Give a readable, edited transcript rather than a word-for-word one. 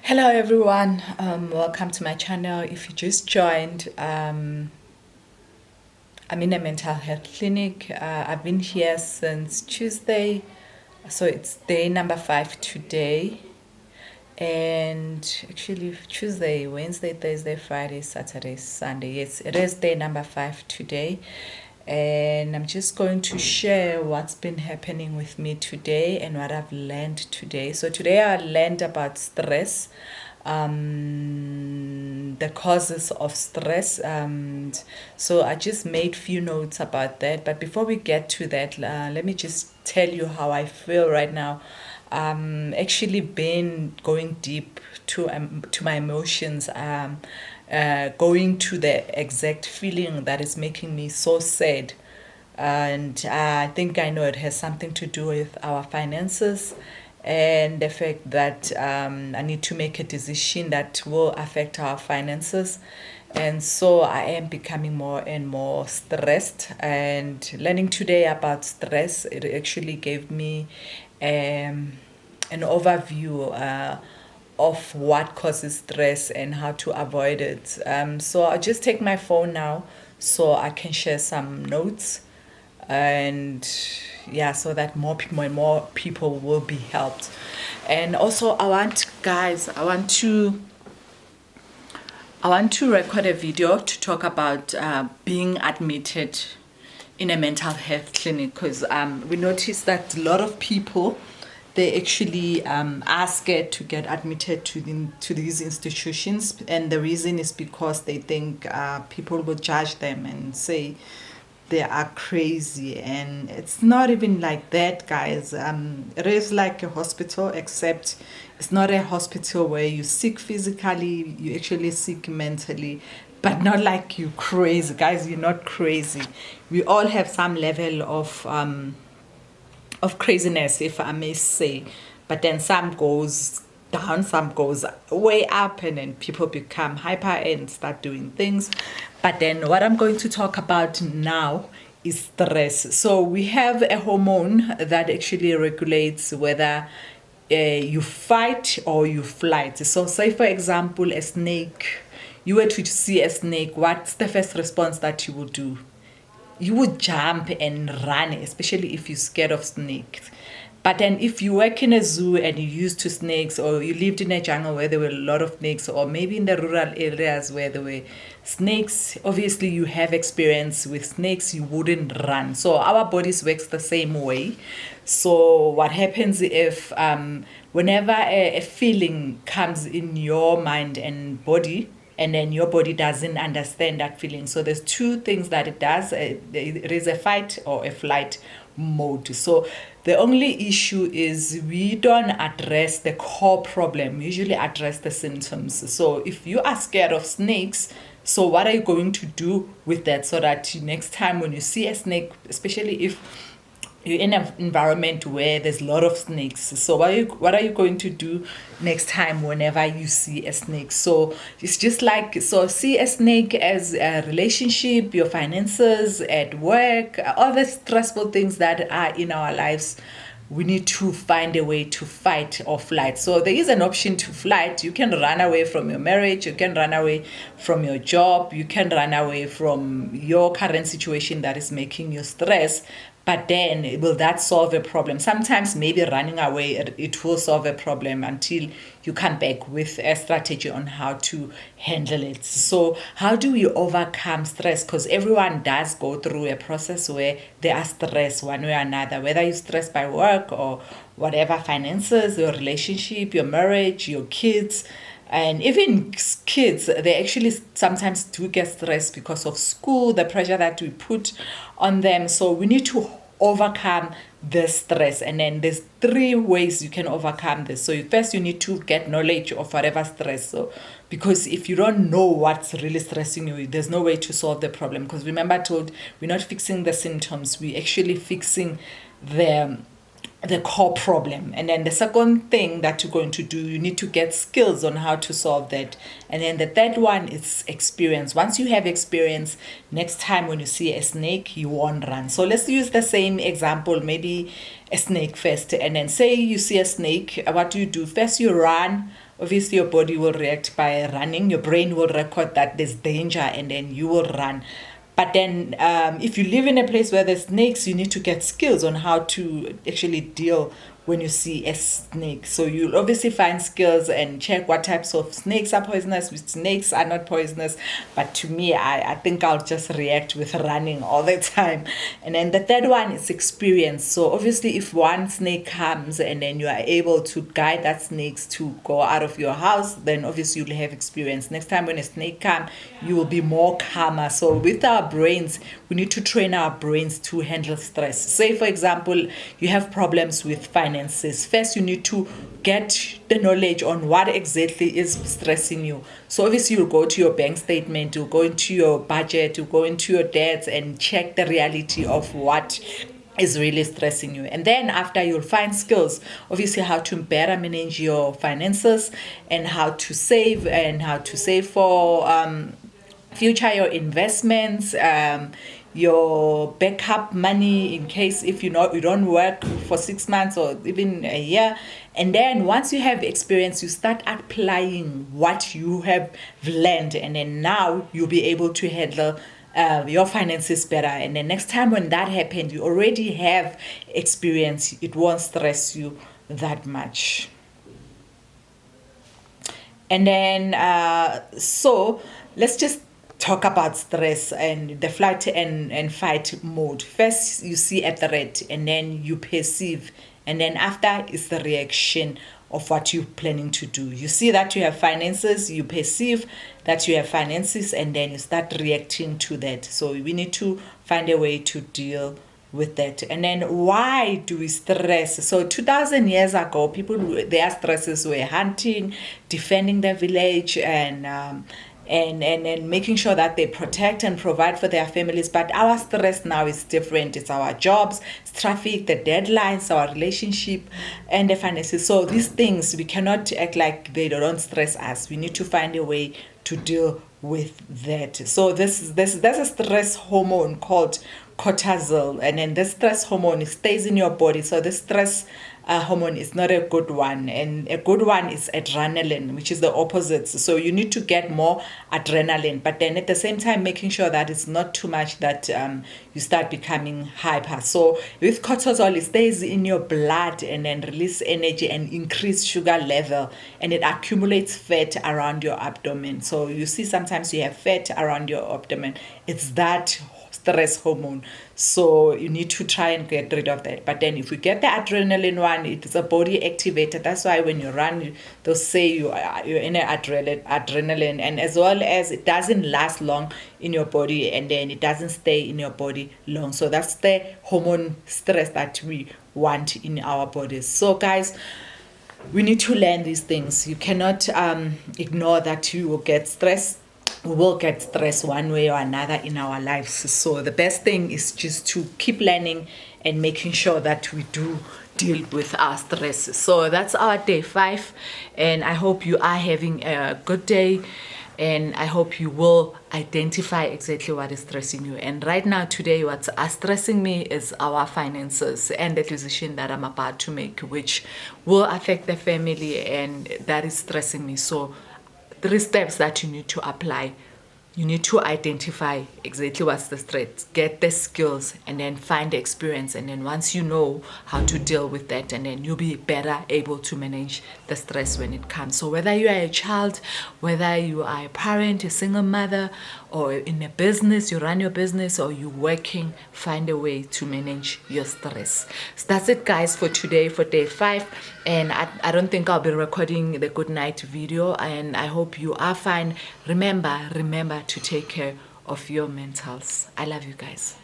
Hello everyone, welcome to my channel. If you just joined, I'm in a mental health clinic. I've been here since Tuesday, so it's day number 5 today. And actually Tuesday, Wednesday, Thursday, Friday, Saturday, Sunday. Yes, it is day number 5 today. And I'm just going to share what's been happening with me today and what I've learned today. So today I learned about stress, the causes of stress. So I just made few notes about that. But before we get to that, let me just tell you how I feel right now. Actually been going deep to my emotions, going to the exact feeling that is making me so sad. And I think I know it has something to do with our finances and the fact that I need to make a decision that will affect our finances. And so I am becoming more and more stressed, and learning today about stress, it actually gave me an overview of what causes stress and how to avoid it. So I'll just take my phone now so I can share some notes, and yeah, so that more people will be helped. And also I want to record a video to talk about being admitted in a mental health clinic, because we noticed that a lot of people, they actually are scared to get admitted to these institutions, and the reason is because they think people will judge them and say they are crazy. And it's not even like that, guys. It is like a hospital, except it's not a hospital where you sick physically, you actually sick mentally, but not like you crazy, guys. You're not crazy. We all have some level of craziness, if I may say, but then some goes down, some goes way up, and then people become hyper and start doing things. But then what I'm going to talk about now is stress. So we have a hormone that actually regulates whether you fight or you flight. So say for example, a snake, you were to see a snake, what's the first response that you would do? You would jump and run, especially if you're scared of snakes. But then if you work in a zoo and you're used to snakes, or you lived in a jungle where there were a lot of snakes, or maybe in the rural areas where there were snakes, obviously you have experience with snakes, you wouldn't run. So our bodies works the same way. So what happens if whenever a feeling comes in your mind and body, and then your body doesn't understand that feeling. So there's two things that it does. There is a fight or a flight mode. So the only issue is we don't address the core problem. We usually address the symptoms. So if you are scared of snakes, so what are you going to do with that, so that next time when you see a snake, especially if you're in an environment where there's a lot of snakes, so what are you going to do next time whenever you see a snake? So it's just like, so see a snake as a relationship, your finances, at work, all the stressful things that are in our lives. We need to find a way to fight or flight. So there is an option to flight. You can run away from your marriage, you can run away from your job, you can run away from your current situation that is making you stress. But then will that solve a problem? Sometimes maybe running away, it will solve a problem until you come back with a strategy on how to handle it. So how do we overcome stress? Because everyone does go through a process where there are stress one way or another, whether you're stressed by work or whatever, finances, your relationship, your marriage, your kids. And even kids, they actually sometimes do get stressed because of school, the pressure that we put on them. So we need to overcome the stress. And then there's 3 ways you can overcome this. So first, you need to get knowledge of whatever stress. So because if you don't know what's really stressing you, there's no way to solve the problem. Because remember, I told, we're not fixing the symptoms, we're actually fixing the core problem. And then the second thing that you're going to do, you need to get skills on how to solve that. And then the third one is experience. Once you have experience, next time when you see a snake, you won't run. So let's use the same example, maybe a snake first. And then say you see a snake, what do? First you run, obviously your body will react by running. Your brain will record that there's danger, and then you will run. But then if you live in a place where there's snakes, you need to get skills on how to actually deal when you see a snake. So you'll obviously find skills and check what types of snakes are poisonous, which snakes are not poisonous. But to me, I think I'll just react with running all the time. And then the third one is experience. So obviously if one snake comes and then you are able to guide that snake to go out of your house, then obviously you'll have experience. Next time when a snake comes, you will be more calmer. So with our brains, we need to train our brains to handle stress. Say for example, you have problems with finances. First, you need to get the knowledge on what exactly is stressing you. So obviously you'll go to your bank statement, you'll go into your budget, you'll go into your debts and check the reality of what is really stressing you. And then after, you'll find skills, obviously how to better manage your finances and how to save, and how to save for future, your investments, your backup money in case if you don't work for 6 months or even a year. And then once you have experience, you start applying what you have learned, and then now you'll be able to handle your finances better. And the next time when that happens, you already have experience. It won't stress you that much. And then so let's just talk about stress and the flight and fight mode. First, you see a threat, and then you perceive, and then after is the reaction of what you're planning to do. You see that you have finances, you perceive that you have finances, and then you start reacting to that. So we need to find a way to deal with that. And then why do we stress? So 2,000 years ago, people, their stresses were hunting, defending their village, and making sure that they protect and provide for their families. But our stress now is different. It's our jobs, it's traffic, the deadlines, our relationship, and the finances. So these things, we cannot act like they don't stress us. We need to find a way to deal with that. So there's a stress hormone called cortisol, and then the stress hormone stays in your body. So the stress hormone is not a good one, and a good one is adrenaline, which is the opposite. So you need to get more adrenaline, but then at the same time making sure that it's not too much that you start becoming hyper. So with cortisol, it stays in your blood and then release energy and increase sugar level, and it accumulates fat around your abdomen. So you see sometimes you have fat around your abdomen. It's that stress hormone. So you need to try and get rid of that. But then if you get the adrenaline one, it's a body activator. That's why when you run, they'll say you're in an adrenaline, and as well as it doesn't last long in your body, and then it doesn't stay in your body long. So that's the hormone stress that we want in our bodies. So guys, we need to learn these things. You cannot ignore that you will get stressed. We will get stressed one way or another in our lives. So the best thing is just to keep learning and making sure that we do deal with our stress. So that's our day 5, and I hope you are having a good day, and I hope you will identify exactly what is stressing you. And right now, today, what's stressing me is our finances and the decision that I'm about to make, which will affect the family, and that is stressing me. So 3 steps that you need to apply. You need to identify exactly what's the threat, get the skills, and then find the experience. And then once you know how to deal with that, and then you'll be better able to manage the stress when it comes. So whether you are a child, whether you are a parent, a single mother, or in a business, you run your business, or you're working, find a way to manage your stress. So that's it, guys, for today, for day 5. And I don't think I'll be recording the good night video, and I hope you are fine. Remember to take care of your mentals. I love you guys.